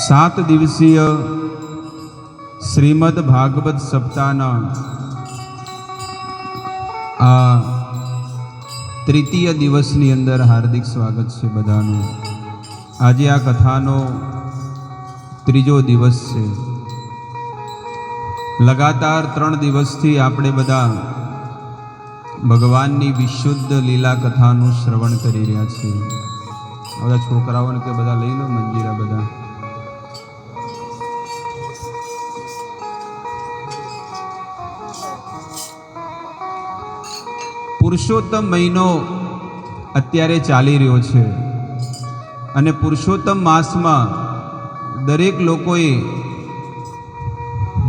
7 દિવસીય શ્રીમદ ભાગવત સપ્તાહના આ તૃતીય દિવસની અંદર હાર્દિક સ્વાગત છે બધાનું। આજે આ કથાનો ત્રીજો દિવસ છે। લગાતાર 3 દિવસથી આપણે બધા ભગવાનની વિશુદ્ધ લીલા કથાનું શ્રવણ કરી રહ્યા છીએ। બધા છોકરાઓને કે બધા લઈ લો મંજીરા બધા। પુરુષોત્તમ મહિનો અત્યારે ચાલી રહ્યો છે અને પુરુષોત્તમ માસમાં દરેક લોકોએ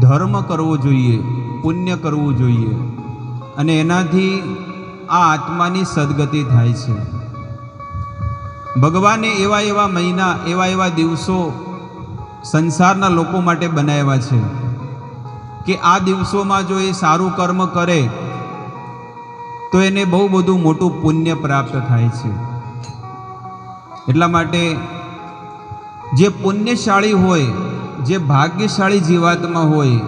ધર્મ કરવો જોઈએ, પુણ્ય કરવું જોઈએ અને એનાથી આ આત્માની સદગતિ થાય છે। ભગવાને એવા મહિના, એવા દિવસો સંસારના લોકો માટે બનાવ્યા છે કે આ દિવસોમાં જો એ સારું કર્મ કરે તો એને બહુ બધું મોટું પુણ્ય પ્રાપ્ત થાય છે। એટલા માટે જે પુણ્યશાળી હોય, જે ભાગ્યશાળી જીવાત્મા હોય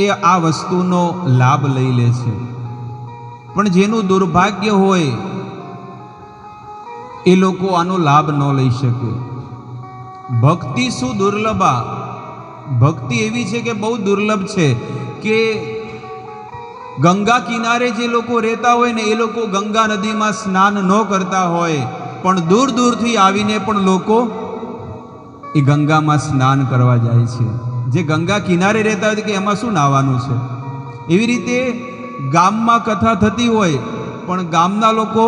એ આ વસ્તુનો લાભ લઈ લે છે, પણ જેનું દુર્ભાગ્ય હોય એ લોકો આનો લાભ ન લઈ શકે। ભક્તિ શું દુર્લભા, ભક્તિ એવી છે કે બહુ દુર્લભ છે કે ગંગા કિનારે જે લોકો રહેતા હોય ને એ લોકો ગંગા નદીમાં સ્નાન ન કરતા હોય પણ દૂર દૂરથી આવીને પણ લોકો એ ગંગામાં સ્નાન કરવા જાય છે। જે ગંગા કિનારે રહેતા હોય કે એમાં શું નાહવાનું છે। એવી રીતે ગામમાં કથા થતી હોય પણ ગામના લોકો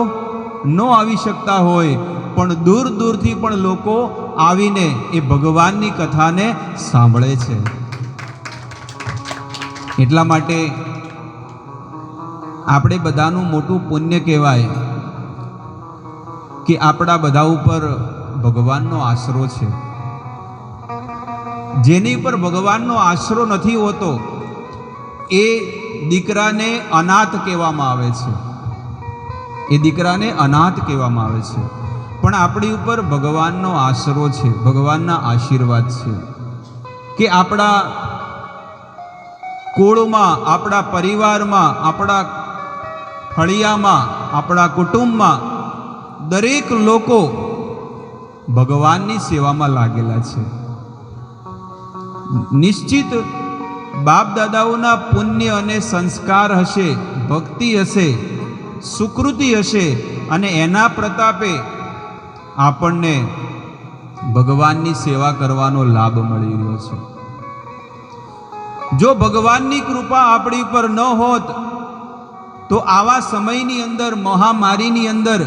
ન આવી શકતા હોય પણ દૂર દૂરથી પણ લોકો આવીને એ ભગવાનની કથાને સાંભળે છે। એટલા માટે આપણે બધાનું મોટું પુણ્ય કહેવાય કે આપણા બધા ઉપર ભગવાનનો આશરો છે। જેની પર ભગવાનનો આશરો નથી હોતો એ દીકરાને અનાથ કહેવામાં આવે છે, એ દીકરાને અનાથ કહેવામાં આવે છે। પણ આપણી ઉપર ભગવાનનો આશરો છે, ભગવાનના આશીર્વાદ છે કે આપણા કુળમાં, આપણા પરિવારમાં, આપણા ફળિયામાં, આપણા કુટુંબમાં દરેક લોકો ભગવાનની સેવામાં લાગેલા છે। નિશ્ચિત બાપ દાદાઓના પુણ્ય અને સંસ્કાર હશે, ભક્તિ હશે, સુકૃતિ હશે અને એના પ્રતાપે આપણને ભગવાનની સેવા કરવાનો લાભ મળી રહ્યો છે। જો ભગવાનની કૃપા આપણી પર ન હોત તો આવા સમયની અંદર, મહામારીની અંદર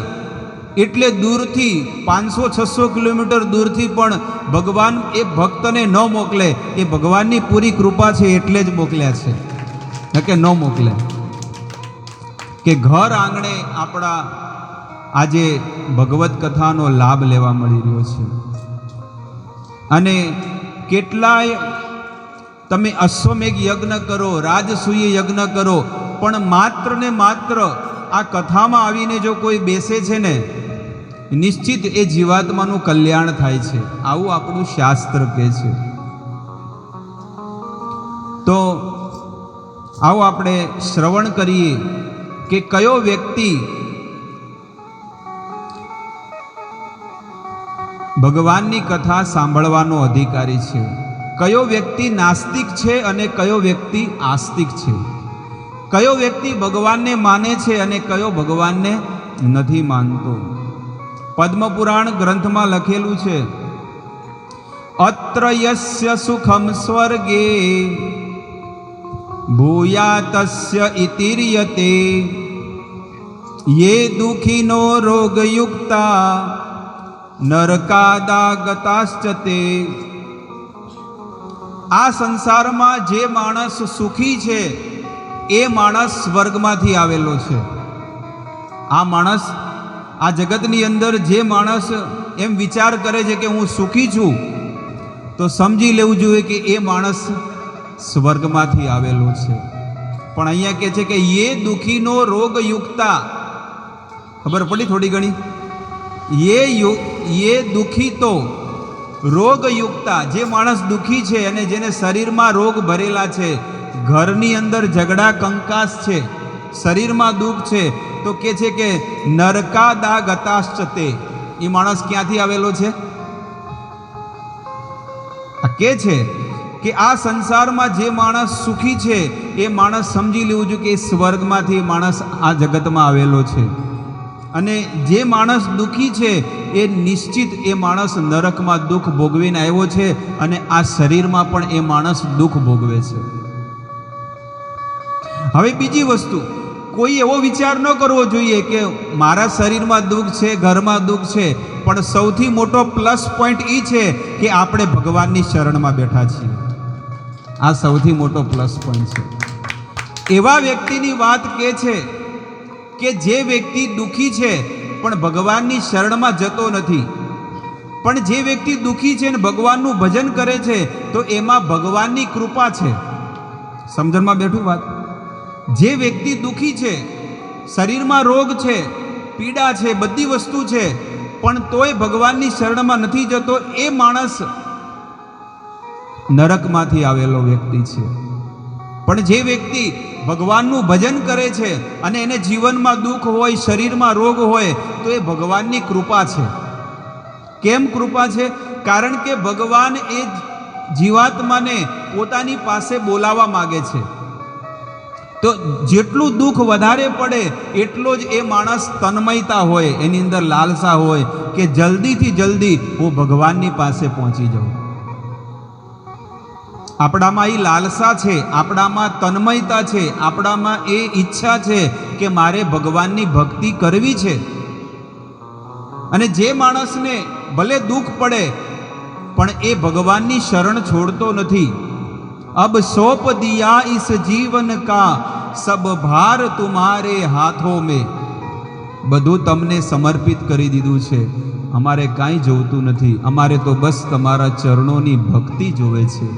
એટલે દૂરથી 500-600 કિલોમીટર દૂરથી પણ ભગવાન એ ભક્તને ન મોકલે, એ ભગવાનની પૂરી કૃપા છે એટલે જ મોકલ્યા છે, કે ન મોકલે કે ઘર આંગણે આપણા આજે ભગવત કથાનો લાભ લેવા મળી રહ્યો છે। અને કેટલાય તમે અશ્વમેઘ યજ્ઞ કરો, રાજસૂય યજ્ઞ કરો પણ માત્ર ને માત્ર આ કથામાં આવીને જો કોઈ બેસે છે ને નિશ્ચિત એ જીવાત્માનું કલ્યાણ થાય છે, આવું આપણું શાસ્ત્ર કહે છે। તો આવો આપણે શ્રવણ કરીએ કે કયો વ્યક્તિ ભગવાનની કથા સાંભળવાનો અધિકારી છે, કયો વ્યક્તિ નાસ્તિક છે અને કયો વ્યક્તિ આસ્તિક છે, કયો વ્યક્તિ ભગવાનને માને છે અને કયો ભગવાનને નથી માનતો। પદ્મપુરાણ ગ્રંથમાં લખેલું છે, અત્ર યસ્ય સુખમ સ્વર્ગે ભૂયાતસ્ય ઇતિર્યતે યે દુઃખીનો રોગયુક્તા નરકાદાગતાશ્ચતે। આ સંસારમાં જે માણસ સુખી છે એ માણસ સ્વર્ગમાંથી આવેલો છે। આ માણસ, આ જગતની અંદર જે માણસ એમ વિચાર કરે છે કે હું સુખી છું તો સમજી લેવું જોઈએ કે એ માણસ સ્વર્ગમાંથી આવેલો છે। પણ અહીંયા કહે છે કે યે દુઃખીનો રોગયુક્તા, ખબર પડી થોડી ઘણી, યે દુઃખી તો રોગયુક્તા, જે માણસ દુઃખી છે અને જેને શરીરમાં રોગ ભરેલા છે, ઘરની અંદર ઝઘડા કંકાસ છે, શરીરમાં દુઃખ છે, તો કે છે કે નરકાદા ગતાશ્ચતે, એ માણસ ક્યાંથી આવેલો છે? આ કે છે કે આ સંસારમાં જે માણસ સુખી છે એ માણસ સમજી લેવું જોઈએ કે સ્વર્ગમાંથી માણસ આ જગતમાં આવેલો છે, અને જે માણસ દુઃખી છે એ નિશ્ચિત એ માણસ નરકમાં દુઃખ ભોગવીને આવ્યો છે, અને આ શરીરમાં પણ એ માણસ દુઃખ ભોગવે છે. હવે બીજી વસ્તુ, કોઈ એવો વિચાર ન કરવો જોઈએ કે મારા શરીરમાં દુઃખ છે, ઘરમાં દુઃખ છે, પણ સૌથી મોટો પ્લસ પોઈન્ટ એ છે કે આપણે ભગવાનની શરણમાં બેઠા છીએ. આ સૌથી મોટો પ્લસ પોઈન્ટ છે. એવા વ્યક્તિની વાત કે છે કે જે વ્યક્તિ દુઃખી છે પણ ભગવાનની શરણમાં જતો નથી, પણ જે વ્યક્તિ દુઃખી છે અને ભગવાનનું ભજન કરે છે તો એમાં ભગવાનની કૃપા છે. સમજણમાં બેઠું વાત? જે વ્યક્તિ દુઃખી છે, શરીરમાં રોગ છે, પીડા છે, બધી વસ્તુ છે, પણ તોય ભગવાનની શરણમાં નથી જતો, એ માણસ નરકમાંથી આવેલો વ્યક્તિ છે. પણ જે વ્યક્તિ ભગવાનનું ભજન કરે છે અને એને જીવનમાં દુઃખ હોય, શરીરમાં રોગ હોય, તો એ ભગવાનની કૃપા છે. કેમ કૃપા છે? કારણ કે ભગવાન એ જીવાત્માને પોતાની પાસે બોલાવવા માગે છે. તો જેટલું દુઃખ વધારે પડે એટલો જ એ માણસ તન્મયતા હોય, એની અંદર લાલસા હોય કે જલ્દીથી જલ્દી હું ભગવાનની પાસે પહોંચી જાઉં. આપણામાં એ લાલસા છે, આપણામાં તન્મયતા છે, આપણામાં એ ઈચ્છા છે કે મારે ભગવાનની ભક્તિ કરવી છે. અને જે માણસને ભલે દુઃખ પડે પણ એ ભગવાનની શરણ છોડતો નથી. અબ સોપ દિયા ઇસ જીવન કા સબ ભાર તુમ્હારે હાથો મેં, બધું તમને સમર્પિત કરી દીધું છે, અમારે કાંઈ જોઈતું નથી, અમારે તો બસ તમારા ચરણોની ભક્તિ જોવે છે.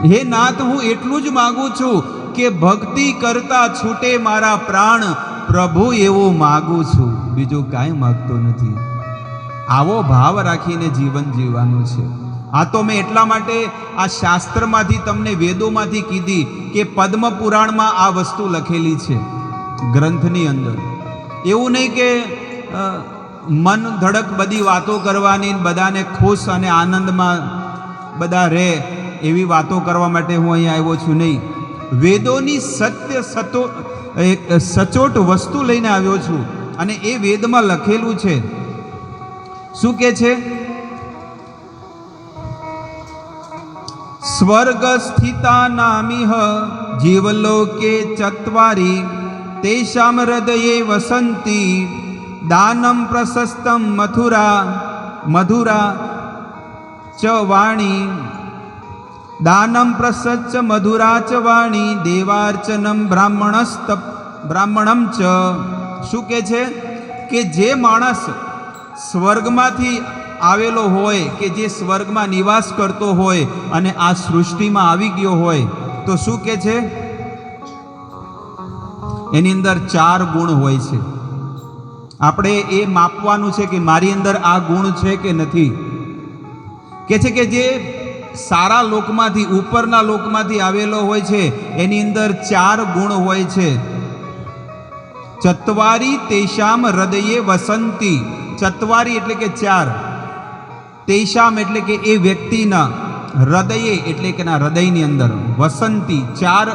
હે નાથ, હું એટલું જ માગું છું કે ભક્તિ કરતા છૂટે મારા પ્રાણ, પ્રભુ એવું માગું છું, બીજું કાંઈ માગતો નથી. આવો ભાવ રાખીને જીવન જીવવાનું છે. આ તો મેં એટલા માટે આ શાસ્ત્રમાંથી તમને વેદોમાંથી કીધી કે પદ્મ પુરાણમાં આ વસ્તુ લખેલી છે ગ્રંથની અંદર. એવું નહીં કે મન ધડક બધી વાતો કરવાની, બધાને ખુશ અને આનંદમાં બધા રહે એવી વાતો કરવા માટે હું અહીંયા આવ્યો છું, નહીં. વેદોની સચોટ વસ્તુ લઈને આવ્યો છું, અને એ વેદમાં લખેલું છે. શું કે છે? સ્વર્ગ સ્થિતા નામિહ જીવલોકે ચત્વારી તેષામ હૃદયે વસંતી દાનમ પ્રશસ્તમ મધુરા ચ વાણી, દાનમ પ્રસચ્ચ મધુરા ચ વાણી દેવાર્ચનમ બ્રાહ્મણમ ચ. શું કે છે? કે જે માણસ સ્વર્ગમાંથી આવેલો હોય, કે જે સ્વર્ગમાં નિવાસ કરતો હોય અને આ સૃષ્ટિમાં આવી ગયો હોય, તો શું કે છે? એની અંદર 4 ગુણ હોય છે. આપણે એ માપવાનું છે કે મારી અંદર આ ગુણ છે કે નથી. કે છે કે જે સારા લોકમાંથી, ઉપરના લોકમાંથી આવેલો હોય છે એની અંદર 4 ગુણ હોય છે. ચત્વારી તેષામ હૃદયે વસંતી, ચત્વારી એટલે કે 4, તેષામ એટલે કે એ વ્યક્તિના, હૃદયે એટલે કે ના હૃદયની અંદર, વસંતી 4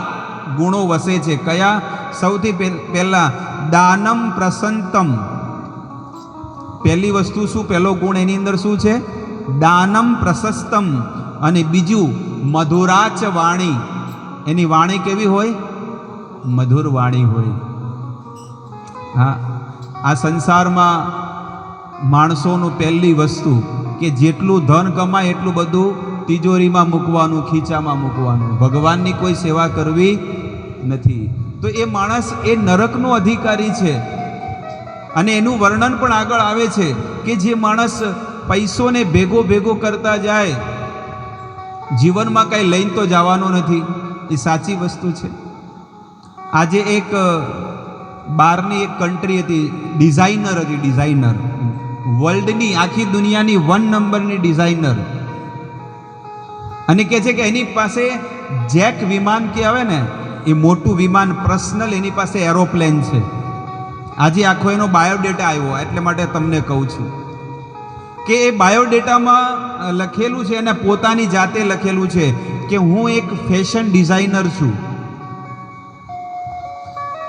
ગુણો વસે છે. કયા? સૌથી પહેલા દાનમ પ્રસંતમ. પહેલી વસ્તુ શું? પહેલો ગુણ એની અંદર શું છે? દાનમ પ્રશસ્તમ. અને બીજું મધુરાચ વાણી. એની વાણી કેવી હોય? મધુર વાણી હોય. હા, આ સંસારમાં માણસોનું પહેલી વસ્તુ કે જેટલું ધન કમાય એટલું બધું તિજોરીમાં મૂકવાનું, ખીચામાં મૂકવાનું, ભગવાનની કોઈ સેવા કરવી નથી. તો એ માણસ એ નરકનો અધિકારી છે. અને એનું વર્ણન પણ આગળ આવે છે કે જે માણસ પૈસોને ભેગો કરતા જાય, જીવનમાં કંઈ લઈને તો જવાનો નથી. એ સાચી વસ્તુ છે. આજે એક બહારની એક કન્ટ્રી હતી, ડિઝાઇનર હતી, ડિઝાઇનર વર્લ્ડની આખી દુનિયાની 1 નંબરની ડિઝાઇનર, અને કહે છે કે એની પાસે જેક વિમાન કે આવે ને એ મોટું વિમાન પર્સનલ, એની પાસે એરોપ્લેન છે. આજે આખો એનો બાયોડેટા આવ્યો, એટલે માટે તમને કહું છું કે એ બાયોડેટામાં લખેલું છે, એને પોતાની જાતે લખેલું છે કે હું એક ફેશન ડિઝાઇનર છું.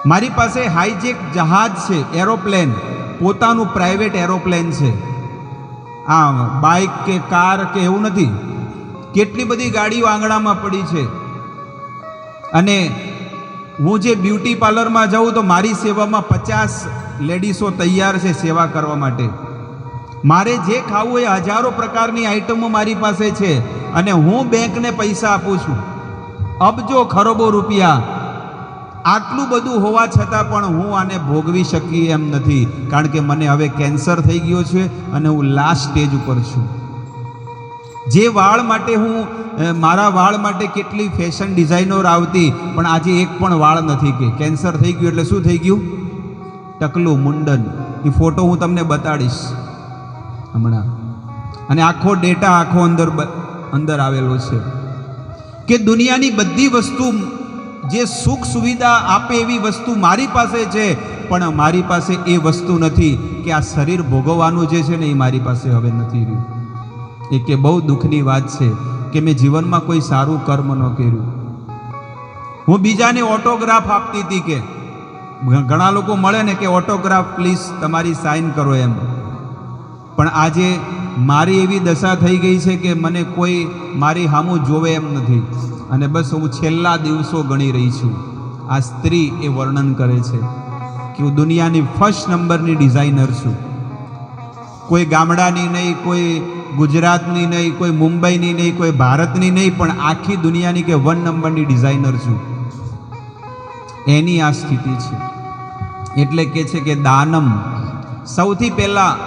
મારી પાસે હાઈજેક જહાજ છે, એરોપ્લેન, પોતાનું પ્રાઇવેટ એરોપ્લેન છે. આ બાઇક કે કાર કે એવું નથી. કેટલી બધી ગાડીઓ આંગણામાં પડી છે. અને હું જે બ્યુટી પાર્લરમાં જાઉં તો મારી સેવામાં 50 લેડીસો તૈયાર છે સેવા કરવા માટે. મારે જે ખાવું એ હજારો પ્રકારની આઈટમો મારી પાસે છે, અને હું બેંકને પૈસા આપું છું, અબજો ખરબો રૂપિયા. આટલું બધું હોવા છતાં પણ હું આને ભોગવી શકી એમ નથી, કારણ કે મને હવે કેન્સર થઈ ગયો છે અને હું લાસ્ટ સ્ટેજ ઉપર છું. જે વાળ માટે મારા વાળ માટે કેટલી ફેશન ડિઝાઇનર આવતી, પણ આજે એક પણ વાળ નથી. કે કેન્સર થઈ ગયું એટલે શું થઈ ગયું? ટકલું, મુંડન. એ ફોટો હું તમને બતાડીશ હમણાં. અને આખો ડેટા આખો અંદર આવેલો છે કે દુનિયાની બધી વસ્તુ, જે સુખ સુવિધા આપે એવી વસ્તુ મારી પાસે છે, પણ મારી પાસે એ વસ્તુ નથી કે આ શરીર ભોગવવાનું જે છે ને એ મારી પાસે હવે નથી રહ્યું. એ કે બહુ દુઃખની વાત છે કે મેં જીવનમાં કોઈ સારું કર્મ ન કર્યું. હું બીજાને ઓટોગ્રાફ આપતી હતી, કે ઘણા લોકો મળે ને કે ઓટોગ્રાફ પ્લીઝ તમારી સાઇન કરો એમ, પણ આજે મારી એવી દશા થઈ ગઈ છે કે મને કોઈ મારી સામું જોવે એમ નથી, અને બસ હું છેલ્લા દિવસો ગણી રહી છું. આ સ્ત્રી એ વર્ણન કરે છે કે હું દુનિયાની 1st નંબરની ડિઝાઇનર છું. કોઈ ગામડાની નહીં, કોઈ ગુજરાતની નહીં, કોઈ મુંબઈની નહીં, કોઈ ભારતની નહીં, પણ આખી દુનિયાની કે 1 નંબરની ડિઝાઇનર છું. એની આ સ્થિતિ છે. એટલે કે છે કે દાનમ, સૌથી પહેલાં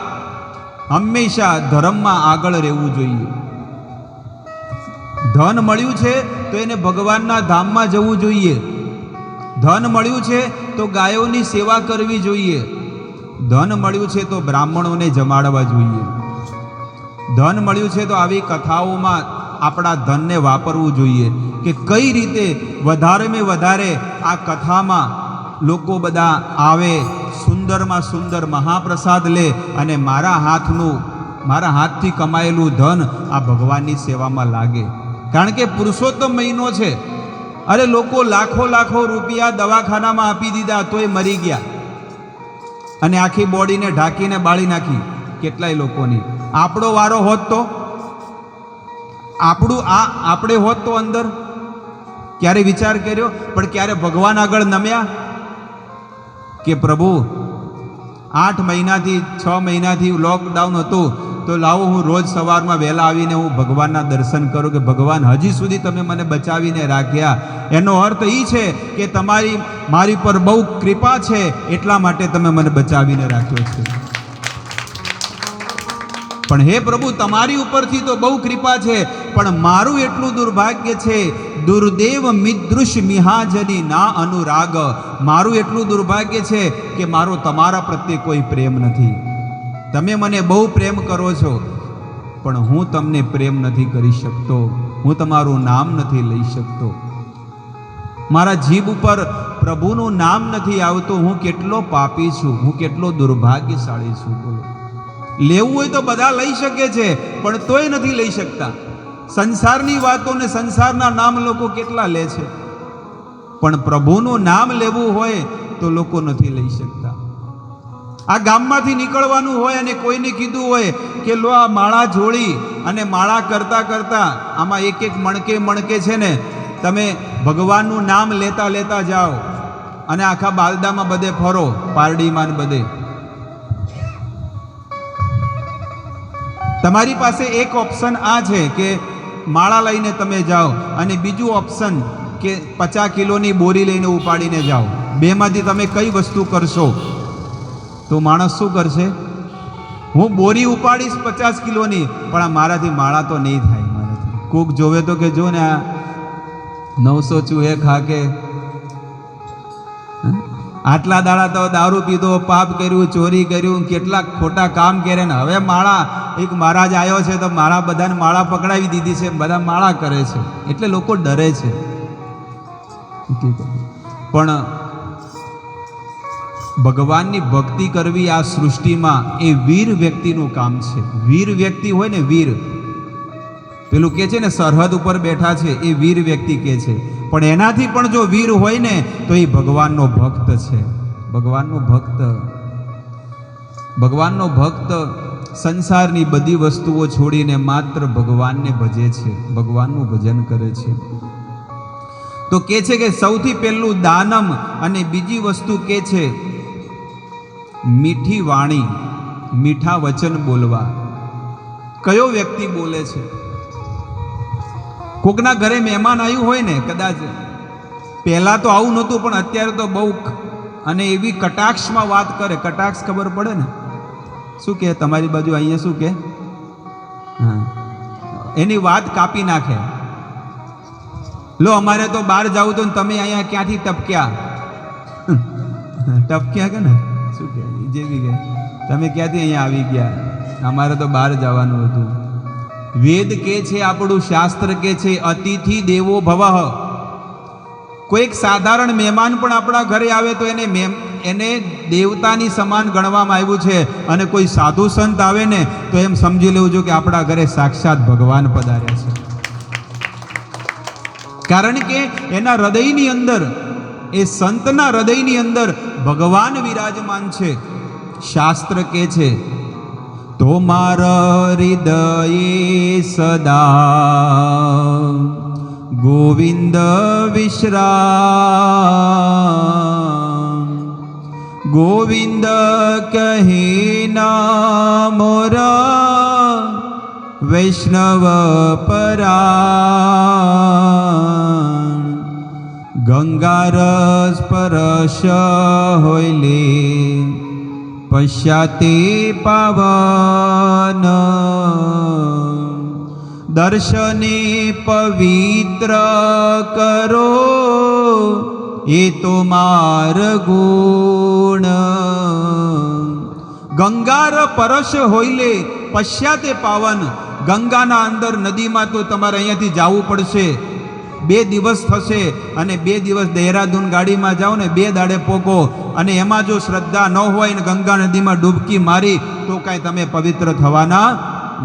હંમેશા ધર્મમાં આગળ રહેવું જોઈએ. ધન મળ્યું છે તો એને ભગવાનના ધામમાં જવું જોઈએ. ધન મળ્યું છે તો ગાયોની સેવા કરવી જોઈએ. ધન મળ્યું છે તો બ્રાહ્મણોને જમાડવા જોઈએ. ધન મળ્યું છે તો આવી કથાઓમાં આપણા ધનને વાપરવું જોઈએ, કે કઈ રીતે વધારેમાં વધારે આ કથામાં લોકો બધા આવે, સુંદરમાં સુંદર મહાપ્રસાદ લે, અને મારા હાથથી કમાયેલું ધન આ ભગવાનની સેવામાં લાગે. કારણ કે પુરુષોત્તમ મહિનો છે. અરે લોકો લાખો રૂપિયા દવાખાનામાં આપી દીધા તોય મરી ગયા, અને આખી બોડીને ઢાંકીને બાળી નાખી કેટલાય લોકોની. આપણો વારો હોત તો, આપણે હોત તો અંદર ક્યારે વિચાર કર્યો? પણ ક્યારે ભગવાન આગળ નમ્યા કે પ્રભુ 8 મહિનાથી 6 મહિનાથી લોકડાઉન હતું, તો લાવો હું રોજ સવારમાં વહેલા આવીને હું ભગવાનના દર્શન કરું, કે ભગવાન હજી સુધી તમે મને બચાવીને રાખ્યા. એનો અર્થ એ છે કે મારી પર બહુ કૃપા છે, એટલા માટે તમે મને બચાવીને રાખ્યો છે. પણ હે પ્રભુ, તમારી ઉપરથી તો બહુ કૃપા છે, પણ મારું એટલું દુર્ભાગ્ય છે, દુર્દેવ મિદૃશ મિહાજની ના અનુરાગ. મારું એટલું દુર્ભાગ્ય છે કે મારો તમારા પ્રત્યે કોઈ પ્રેમ નથી. તમે મને બહુ પ્રેમ કરો છો, પણ હું તમને પ્રેમ નથી કરી શકતો. હું તમારું નામ નથી લઈ શકતો. મારા જીભ ઉપર પ્રભુનું નામ નથી આવતું. હું કેટલો પાપી છું, હું કેટલો દુર્ભાગ્યશાળી છું. બોલો, લેવું હોય તો બધા લઈ શકે છે, પણ તોય નથી લઈ શકતા. સંસારની વાતોને સંસારના નામ લોકો કેટલા લે છે, પણ પ્રભુનું નામ લેવું હોય તો લોકો નથી લઈ શકતા. આ ગામમાંથી નીકળવાનું હોય અને કોઈને કીધું હોય કે લો આ માળા જોડી, અને માળા કરતા કરતા આમાં એક મણકે છે ને, તમે ભગવાનનું નામ લેતા લેતા જાઓ, અને આખા બાલદામાં બધે ફરો, પારડીમાં બધે. તમારી પાસે એક ઓપ્શન આ છે કે માળા લઈને તમે જાઓ, અને બીજું ઓપ્શન કે 50 કિલોની બોરી લઈને ઉપાડીને જાઓ. બેમાંથી તમે કઈ વસ્તુ કરશો? તો માણસ શું કરશે? હું બોરી ઉપાડીશ 50 કિલોની, પણ આ મારાથી માળા તો નહીં થાય. મારાથી કોક જોવે તો કે જો ને આ 900 ચૂહે ખા કે આટલા દાડા તો દારૂ પીધો, પાપ કર્યું, ચોરી કર્યું, કેટલાક ખોટા કામ કર્યા ને હવે માળા, એક મહારાજ આવ્યો છે તો મારા બધાને માળા પકડાવી દીધી છે, બધા માળા કરે છે એટલે લોકો ડરે છે. પણ ભગવાનની ભક્તિ કરવી આ સૃષ્ટિમાં એ વીર વ્યક્તિનું કામ છે. વીર વ્યક્તિ હોય ને, વીર, પેલું કે છે ને સરહદ ઉપર બેઠા છે એ વીર વ્યક્તિ કે છે, પણ એનાથી પણ જો વીર હોય ને તો એ ભગવાનનો ભક્ત છે. ભગવાનનો ભક્ત, ભગવાનનો ભક્ત સંસારની બધી વસ્તુઓ છોડીને માત્ર ભગવાનને ભજે છે, ભગવાનનું ભજન કરે છે. તો કે છે કે સૌથી પહેલું દાનમ, અને બીજી વસ્તુ કે છે મીઠી વાણી, મીઠા વચન બોલવા. કયો વ્યક્તિ બોલે છે? કોકના ઘરે મહેમાન આવ્યું હોય ને, કદાચ પહેલા તો આવું નહોતું પણ અત્યારે તો બહુ, અને એવી કટાક્ષમાં વાત કરે. કટાક્ષ ખબર પડે ને શું કે? તમારી બાજુ અહીંયા શું કે? હા, એની વાત કાપી નાખે. લો અમારે તો બહાર જવું તો તમે અહીંયા ક્યાંથી ટપક્યા? ટપક્યા કે ને શું કે જેવી કે તમે ક્યાંથી અહીંયા આવી ગયા? અમારે તો બહાર જવાનું હતું. વેદ કે છે, આપણું શાસ્ત્ર કે છે, અતિથિ દેવો ભવઃ. કોઈક સાધારણ મહેમાન પણ આપણા ઘરે આવે તો એને દેવતાની સમાન ગણવામાં આવ્યું છે, અને કોઈ સાધુ સંત આવે ને તો એમ સમજી લેવું જોઈએ કે આપણા ઘરે સાક્ષાત ભગવાન પધાર્યા છે. કારણ કે એના હૃદયની અંદર, એ સંતના હૃદયની અંદર ભગવાન વિરાજમાન છે. શાસ્ત્ર કે છે, તો મારા હૃદયે સદા ગોવિંદ વિશ્રામ. ગોવિંદ કહે નામોરા વૈષ્ણવ પરાણ. ગંગારસ પરશ હોયલે પશ્યાતે પાવન. દર્શને પવિત્ર કરો એ તો માર ગુણ. ગંગાર પરશ હોયલે પશ્યાતે પાવન. ગંગાના અંદર નદીમાં તો તમારે અહીંયાથી જવું પડશે, 2 દિવસ થશે, અને 2 દિવસ દહેરાદૂન ગાડીમાં જાઓ ને 2 દાડે પોકો, અને એમાં જો શ્રદ્ધા ન હોય ને ગંગા નદીમાં ડૂબકી મારી તો કાંઈ તમે પવિત્ર થવાના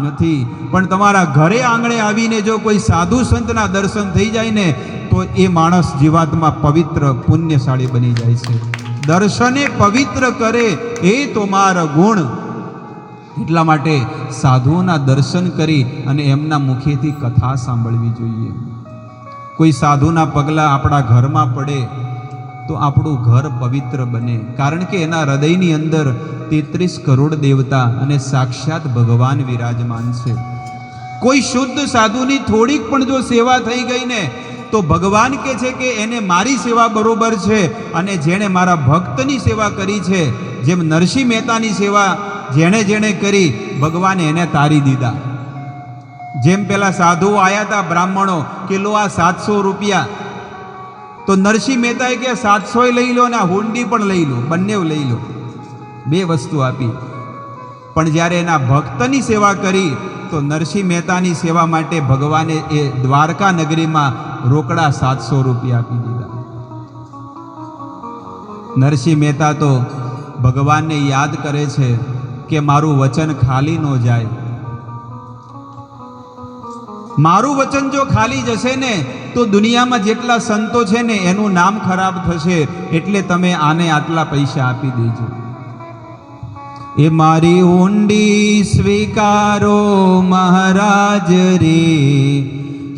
નથી. પણ તમારા ઘરે આંગણે આવીને જો કોઈ સાધુ સંતના દર્શન થઈ જાય ને તો એ માણસ જીવાતમાં પવિત્ર પુણ્યશાળી બની જાય છે. દર્શને પવિત્ર કરે એ તો મારા ગુણ. એટલા માટે સાધુઓના દર્શન કરી અને એમના મુખેથી કથા સાંભળવી જોઈએ. કોઈ સાધુના પગલાં આપણા ઘરમાં પડે તો આપણું ઘર પવિત્ર બને. કારણ કે એના હૃદયની અંદર 33 કરોડ દેવતા અને સાક્ષાત ભગવાન વિરાજમાન છે. કોઈ શુદ્ધ સાધુની થોડીક પણ જો સેવા થઈ ગઈ ને તો ભગવાન કહે છે કે એને મારી સેવા બરોબર છે, અને જેણે મારા ભક્તની સેવા કરી છે, જેમ નરસિંહ મહેતાની સેવા જેણે જેણે કરી ભગવાને એને તારી દીધા. જેમ પેલા સાધુઓ આવ્યા હતા બ્રાહ્મણો કે લો આ 700 રૂપિયા, તો નરસિંહ મહેતાએ કે 700 લઈ લો અને હુંડી પણ લઈ લો, બંને લઈ લો, 2 વસ્તુ આપી. પણ જ્યારે એના ભક્તની સેવા કરી તો નરસિંહ મહેતાની સેવા માટે ભગવાને એ દ્વારકા નગરીમાં રોકડા 700 રૂપિયા આપી દીધા. નરસિંહ મહેતા તો ભગવાનને યાદ કરે છે કે મારું વચન ખાલી ન જાય. મારું વચન જો ખાલી જશે ને તો દુનિયામાં જેટલા સંતો છે ને એનું નામ ખરાબ થશે, એટલે તમે આને આટલા પૈસા આપી દેજો. એ મારી ઊંડી સ્વીકારો મહારાજ રે,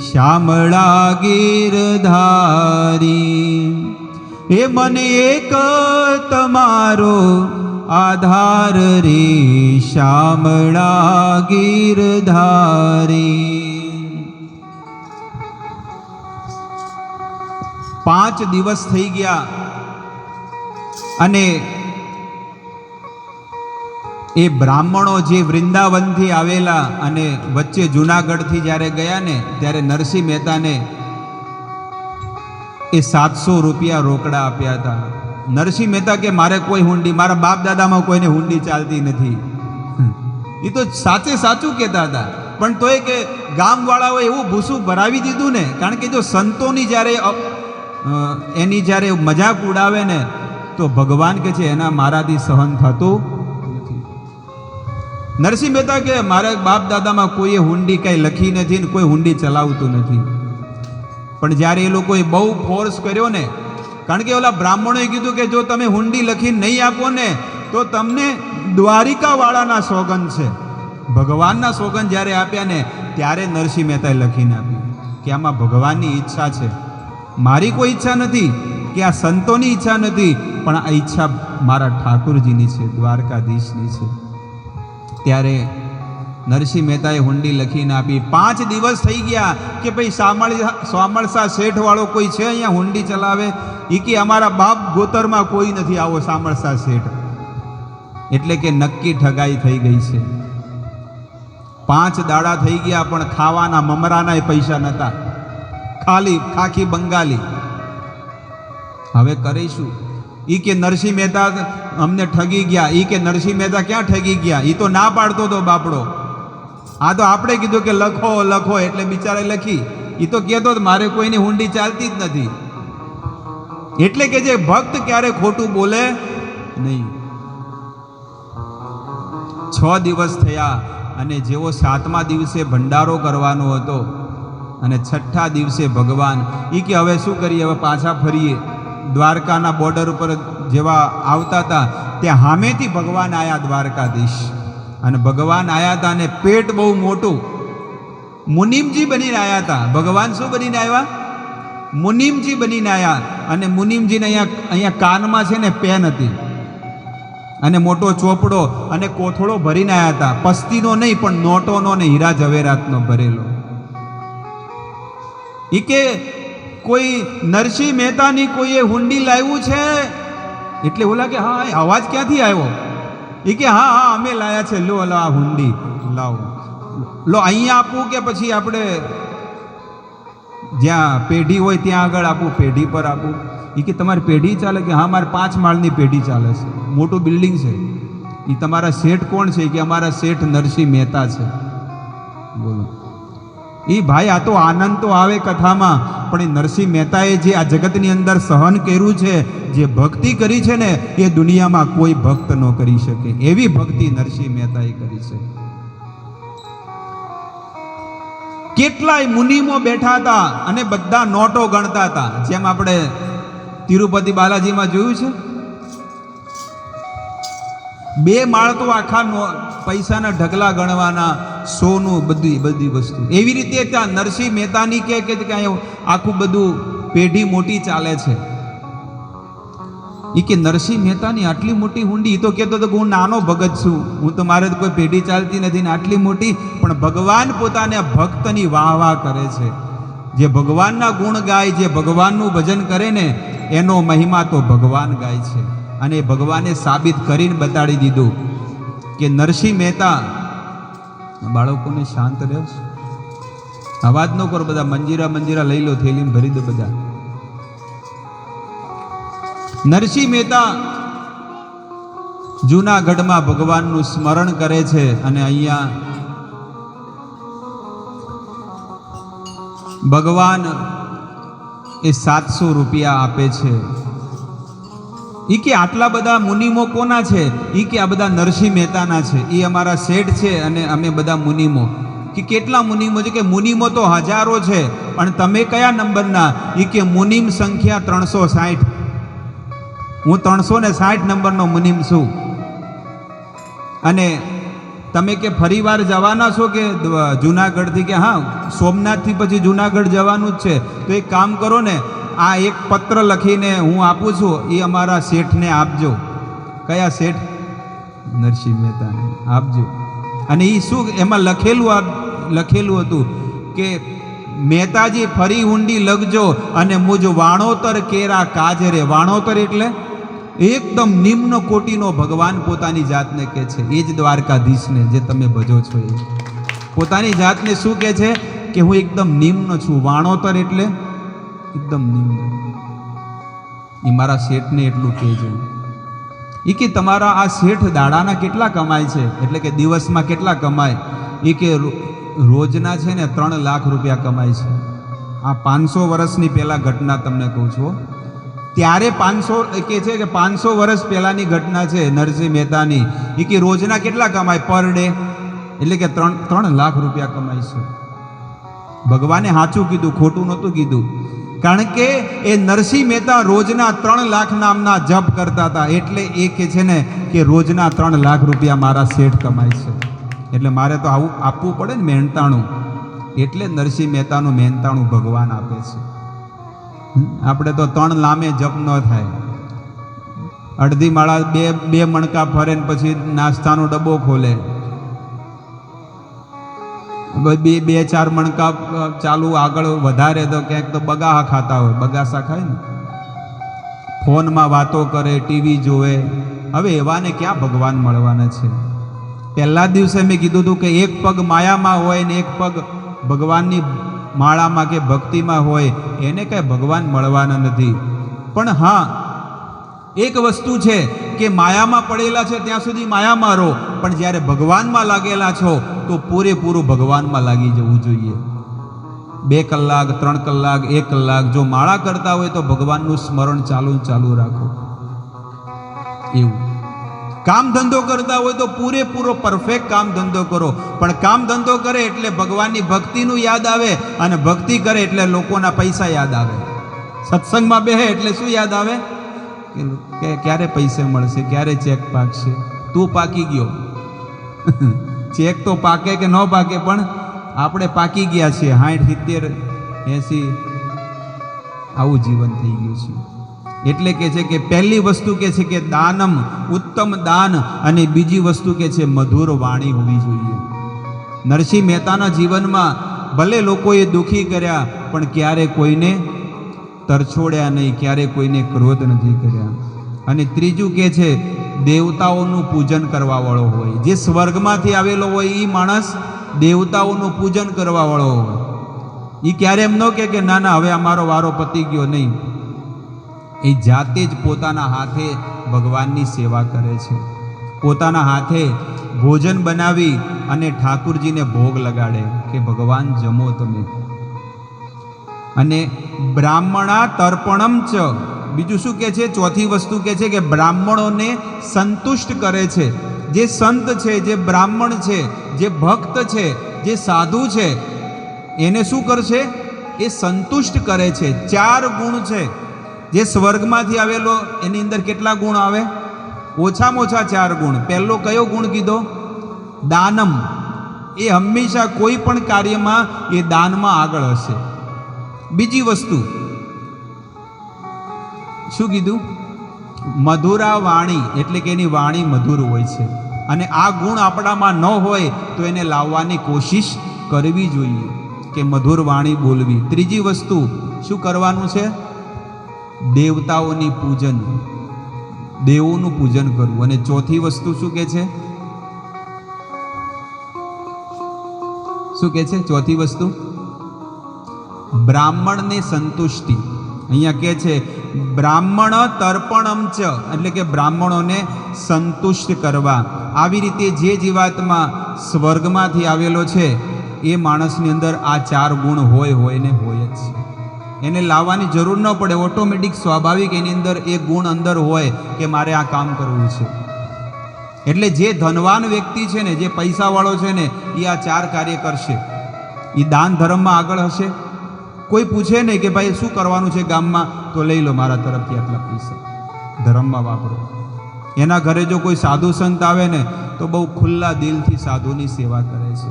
શ્યામળા ગીરધારી. એ મને એક તમારો આધાર રે, શ્યામળા ગીરધારી. 5 દિવસ થઈ ગયા અને એ બ્રાહ્મણો જે વૃંદાવનથી આવેલા અને વચ્ચે જૂનાગઢથી જ્યારે ગયા ને ત્યારે નરસિંહ મહેતાને એ 700 રૂપિયા રોકડા આપ્યા હતા. નરસિંહ મહેતા કે મારે કોઈ હુંડી, મારા બાપ દાદામાં કોઈને હુંડી ચાલતી નથી. એ તો સાચે સાચું કહેતા હતા, પણ તોય કે ગામવાળાઓએ એવું ભૂસું ભરાવી દીધું ને, કારણ કે જો સંતોની જ્યારે એની જ્યારે મજાક ઉડાવે ને તો ભગવાન કે છે એના મારાથી સહન થતું નથી. નરસિંહ મહેતા કે મારા બાપ દાદામાં કોઈએ હુંડી કંઈ લખી નથી ને કોઈ હુંડી ચલાવતું નથી. પણ જ્યારે એ લોકોએ બહુ ફોર્સ કર્યો ને, કારણ કે ઓલા બ્રાહ્મણોએ કીધું કે જો તમે હુંડી લખીને નહીં આપો ને તો તમને દ્વારિકાવાળાના સોગંદ છે. ભગવાનના સોગંદ જ્યારે આપ્યા ને ત્યારે નરસિંહ મહેતાએ લખીને આપ્યું કે આમાં ભગવાનની ઈચ્છા છે, મારી કોઈ ઈચ્છા નથી, કે આ સંતોની ઈચ્છા નથી, પણ આ ઈચ્છા મારા ઠાકુરજીની છે, દ્વારકાધીશની છે. ત્યારે નરસિંહ મહેતાએ હુંડી લખીને આપી. 5 દિવસ થઈ ગયા કે ભાઈ સામળસા શેઠવાળો કોઈ છે અહીંયા હુંડી ચલાવે? એ કે અમારા બાપ ગોતરમાં કોઈ નથી આવો સામળસા શેઠ. એટલે કે નક્કી ઠગાઈ થઈ ગઈ છે. 5 દાડા થઈ ગયા પણ ખાવાના મમરાના પૈસા નહોતા, ખાલી ખાખી બંગાળી. હવે કરીશું? ઈ કે નરસિંહ મહેતા અમને ઠગી ગયા. ઈ કે નરસિંહ મહેતા ક્યાં ઠગી ગયા? ઈ તો ના પાડતો હતો બાપડો. આ તો આપણે કીધું કે લખો લખો એટલે બિચારે લખી. ઈ તો કહેતો મારે કોઈની હુંડી ચાલતી જ નથી. એટલે કે જે ભક્ત ક્યારે ખોટું બોલે નહીં. 6 દિવસ થયા અને જેવો 7મા દિવસે ભંડારો કરવાનો હતો અને 6ઠા દિવસે ભગવાન ઈ કે હવે શું કરીએ, હવે પાછા ફરીએ. દ્વારકાના બોર્ડર ઉપર જેવા આવતા હતા ત્યાં સામેથી ભગવાન આવ્યા, દ્વારકાધીશ. અને ભગવાન આવ્યા હતા અને પેટ બહુ મોટું, મુનિમજી બનીને આવ્યા હતા. ભગવાન શું બનીને આવ્યા? મુનિમજી બનીને આવ્યા. અને મુનિમજીને અહીંયા કાનમાં છે ને પેન હતી અને મોટો ચોપડો અને કોથળો ભરીને આવ્યા હતા. પસ્તીનો નહીં પણ નોટોનો ને હીરા જવેરાતનો ભરેલો. ઈ કે કોઈ નરસિંહ મહેતાની કોઈએ હુંડી લાવ્યું છે? એટલે ઓલા કે હા, અવાજ ક્યાંથી આવ્યો? એ કે હા હા અમે લાયા છે, લો આ હુંડી લાવો. લો અહીંયા આપું કે પછી આપણે જ્યાં પેઢી હોય ત્યાં આગળ આપું, પેઢી પર આપું? એ કે તમારી પેઢી ચાલે? કે હા મારે 5 માળની પેઢી ચાલે છે, મોટું બિલ્ડિંગ છે. એ તમારા શેઠ કોણ છે? કે અમારા શેઠ નરસિંહ મહેતા છે. બોલો એ ભાઈ, આ તો આનંદ તો આવે કથામાં, પણ એ નરસિંહ મહેતાએ જે આ જગતની અંદર સહન કર્યું છે, જે ભક્તિ કરી છે ને, એ દુનિયામાં કોઈ ભક્ત ન કરી શકે. એવી ભક્તિ નરસિંહ મહેતાએ કરી છે. કેટલાય મુનિમો બેઠા હતા અને બધા નોટો ગણતા હતા. જેમ આપણે તિરુપતિ બાલાજીમાં જોયું છે, 2 માળ તો આખા પૈસાના ઢગલા ગણવાના, સોનું, બધી વસ્તુ. એવી રીતે ત્યાં નરસિંહ મહેતાની કે આખું બધું પેઢી મોટી ચાલે છે. એ કે નરસિંહ મહેતાની આટલી મોટી હુંડી? એ તો કહેતો હતો કે હું નાનો ભગત છું, હું તો મારે કોઈ પેઢી ચાલતી નથી ને આટલી મોટી. પણ ભગવાન પોતાને ભક્તની વાહ કરે છે. જે ભગવાનના ગુણ ગાય, જે ભગવાનનું ભજન કરે ને, એનો મહિમા તો ભગવાન ગાય છે. અને ભગવાને સાબિત કરીને બતાડી દીધું કે નરસિંહ મહેતા. બાળકોને શાંત રહે, અવાજ ન કરો બધા. મંજીરા લઈ લો, થેલીમાં ભરી દો બધા. નરસિંહ મહેતા જૂનાગઢમાં ભગવાનનું સ્મરણ કરે છે અને અહીંયા ભગવાન એ 700 રૂપિયા આપે છે. ઈ કે આટલા બધા મુનિમો કોના છે? ઈ કે આ બધા નરસિંહ મહેતાના છે. એ અમારા શેઠ છે અને અમે બધા મુનિમો. કે કેટલા મુનિમો છે? કે મુનિમો તો હજારો છે, પણ તમે કયા નંબરના? ઈ કે મુનિમ સંખ્યા 360. હું 360 નંબરનો મુનિમ છું. અને તમે કે ફરીવાર જવાના છો કે જુનાગઢથી? કે હા, સોમનાથથી પછી જુનાગઢ જવાનું જ છે. તો એક કામ કરો ને, આ એક પત્ર લખીને હું આપું છું, એ અમારા શેઠને આપજો. કયા શેઠ? નરસિંહ મહેતાને આપજો. અને એ શું એમાં લખેલું હતું કે મહેતાજી ફરી હુંડી લખજો અને મુજ વાણોતર કેરા કાજરે. વાણોતર એટલે એકદમ નિમ્ન કોટીનો ભગવાન પોતાની જાતને કહે છે. એ જ દ્વારકાધીશને જે તમે ભજો છો, એ પોતાની જાતને શું કહે છે? કે હું એકદમ નિમ્ન છું. વાણોતર એટલે એકદમ નિમ્ન. એ મારા શેઠને એટલું કહેજો. એ કે તમારા આ શેઠ દાડાના કેટલા કમાય છે, એટલે કે દિવસમાં કેટલા કમાય? એ કે રોજના છે ને 3 લાખ રૂપિયા કમાય છે. આ 500 વર્ષની પહેલાં ઘટના તમને કહું છું. ત્યારે 500 કે છે કે 500 વર્ષ પહેલાંની ઘટના છે નરસિંહ મહેતાની. એ કે રોજના કેટલા કમાય પર ડે? એટલે કે 3 લાખ રૂપિયા કમાય છે. ભગવાને સાચું કીધું, ખોટું નહોતું કીધું. કારણ કે એ નરસિંહ મહેતા રોજના 3 લાખ નામના જપ કરતા હતા. એટલે એ કે છે ને કે રોજના 3 લાખ રૂપિયા મારા શેઠ કમાય છે. એટલે મારે તો આવું આપવું પડે ને મહેનતાણું. એટલે નરસિંહ મહેતાનું મહેનતાણું ભગવાન આપે છે. આપણે તો 3 લામે જપ ન થાય. અડધી માળા બે મણકા ફરે ને પછી નાસ્તાનો ડબ્બો ખોલે. 2-4 મણકા ચાલુ આગળ વધારે તો ક્યાંક તો બગાહા ખાતા હોય, બગાસા ખાય ને, ફોનમાં વાતો કરે, ટીવી જોવે. હવે એવાને ક્યાં ભગવાન મળવાના છે? પહેલા દિવસે મેં કીધું હતું કે એક પગ માયામાં હોય ને એક પગ ભગવાનની માળામાં કે ભક્તિમાં હોય, એને કાંઈ ભગવાન મળવાના નથી. પણ હા, એક વસ્તુ છે કે માયામાં પડેલા છે ત્યાં સુધી માયામાં રહો, પણ જ્યારે ભગવાનમાં લાગેલા છો તો પૂરેપૂરું ભગવાનમાં લાગી જવું જોઈએ. 2 કલાક 3 કલાક 1 કલાક જો માળા કરતા હોય તો ભગવાનનું સ્મરણ ચાલુ રાખો. એવું કામ ધંધો કરતા હોય તો પૂરેપૂરો પરફેક્ટ કામ ધંધો કરો. પણ કામ ધંધો કરે એટલે ભગવાનની ભક્તિનું યાદ આવે, અને ભક્તિ કરે એટલે લોકોના પૈસા યાદ આવે. સત્સંગમાં બેહે એટલે શું યાદ આવે? કે ક્યારે પૈસા મળશે, ક્યારે ચેક પાકશે. તું પાકી ગયો. ચેક તો પાકે કે ન પાકે, પણ આપણે પાકી ગયા છીએ. 60, 70, 80 આવું જીવન થઈ ગયું છે. એટલે કે છે કે પહેલી વસ્તુ કે છે કે દાનમ, ઉત્તમ દાન, અને બીજી વસ્તુ કે છે મધુર વાણી હોવી જોઈએ. નરસિંહ મહેતાના જીવનમાં ભલે લોકોએ દુઃખી કર્યા, પણ ક્યારે કોઈને તરછોડ્યા નહીં, ક્યારે કોઈને ક્રોધ નથી કર્યા. અને ત્રીજું કે છે દેવતાઓનું પૂજન કરવા વાળો હોય. જે સ્વર્ગમાંથી આવેલો હોય એ માણસ દેવતાઓનું પૂજન કરવા વાળો હોય. એ ક્યારે એમ ન કે ના ના હવે અમારો વારો પતી ગયો, નહીં. એ જાતે જ પોતાના હાથે ભગવાનની સેવા કરે છે. પોતાના હાથે ભોજન બનાવી અને ઠાકુરજીને ભોગ લગાડે કે ભગવાન જમો તમે. અને બ્રાહ્મણા તર્પણમ ચ, બીજું શું કે છે? ચોથી વસ્તુ કે છે કે બ્રાહ્મણોને સંતુષ્ટ કરે છે. જે સંત છે, જે બ્રાહ્મણ છે, જે ભક્ત છે, જે સાધુ છે, એને શું કરશે? એ સંતુષ્ટ કરે છે. 4 ગુણ છે. જે સ્વર્ગમાંથી આવેલો એની અંદર કેટલા ગુણ આવે? ઓછામાં ઓછા 4 ગુણ. પહેલો કયો ગુણ કીધો? દાનમ. એ હંમેશા કોઈ પણ કાર્યમાં એ દાનમાં આગળ હશે. બીજી વસ્તુ શું કીધું? મધુરા વાણી, એટલે કે એની વાણી મધુર હોય છે. અને આ ગુણ આપણામાં ન હોય તો એને લાવવાની કોશિશ કરવી જોઈએ કે મધુર વાણી બોલવી. ત્રીજી વસ્તુ શું કરવાનું છે? દેવતાઓની પૂજન, દેવોનું પૂજન કરવું. અને ચોથી વસ્તુ શું કે છે? શું કે છે ચોથી વસ્તુ? બ્રાહ્મણને સંતુષ્ટિ. અહીંયા કે છે બ્રાહ્મણ તર્પણમ ચ, એટલે કે બ્રાહ્મણોને સંતુષ્ટ કરવા. આવી રીતે જે જીવાત્મા સ્વર્ગમાંથી આવેલો છે એ માણસની અંદર આ 4 ગુણ હોય ને હોય જ છે. એને લાવવાની જરૂર ન પડે, ઓટોમેટિક સ્વાભાવિક એની અંદર એ ગુણ અંદર હોય કે મારે આ કામ કરવું છે. એટલે જે ધનવાન વ્યક્તિ છે ને, જે પૈસાવાળો છે ને, એ આ 4 કાર્ય કરશે. એ દાન ધર્મમાં આગળ હશે. કોઈ પૂછે નહીં કે ભાઈ શું કરવાનું છે ગામમાં, તો લઈ લો મારા તરફથી આટલા પૈસા, ધર્મમાં વાપરો. એના ઘરે જો કોઈ સાધુ સંત આવે ને તો બહુ ખુલ્લા દિલથી સાધુની સેવા કરે છે.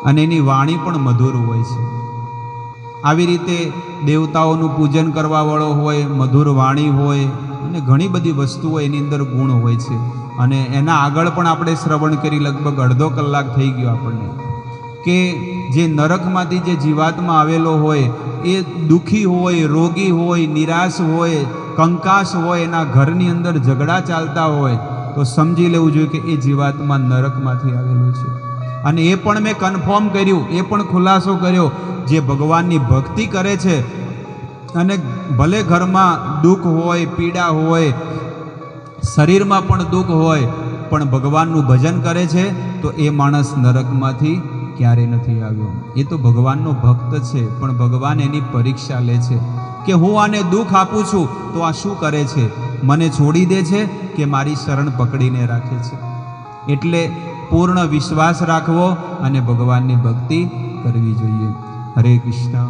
અને એની વાણી પણ મધુર હોય છે. આવી રીતે દેવતાઓનું પૂજન કરવા વાળો હોય, મધુર વાણી હોય, અને ઘણી બધી વસ્તુઓ એની અંદર ગુણ હોય છે. અને એના આગળ પણ આપણે શ્રવણ કરી લગભગ અડધો કલાક થઈ ગયો આપણને, કે જે નરકમાંથી જે જીવાત્મા આવેલો હોય એ દુઃખી હોય, રોગી હોય, નિરાશ હોય, કંકાસ હોય, એના ઘરની અંદર ઝઘડા ચાલતા હોય તો સમજી લેવું જોઈએ કે એ જીવાત્મા નરકમાંથી આવેલો છે. અને એ પણ મેં કન્ફર્મ કર્યું, એ પણ ખુલાસો કર્યો, જે ભગવાનની ભક્તિ કરે છે અને ભલે ઘરમાં દુઃખ હોય, પીડા હોય, શરીરમાં પણ દુઃખ હોય, પણ ભગવાનનું ભજન કરે છે તો એ માણસ નરકમાંથી ક્યારે નથી આવ્યો. એ તો ભગવાનનો ભક્ત છે, પણ ભગવાન એની પરીક્ષા લે છે કે હું આને દુઃખ આપું છું તો આ શું કરે છે, મને છોડી દે છે કે મારી શરણ પકડીને રાખે છે. એટલે પૂર્ણ વિશ્વાસ રાખવો અને ભગવાનની ભક્તિ કરવી જોઈએ. હરે કૃષ્ણ.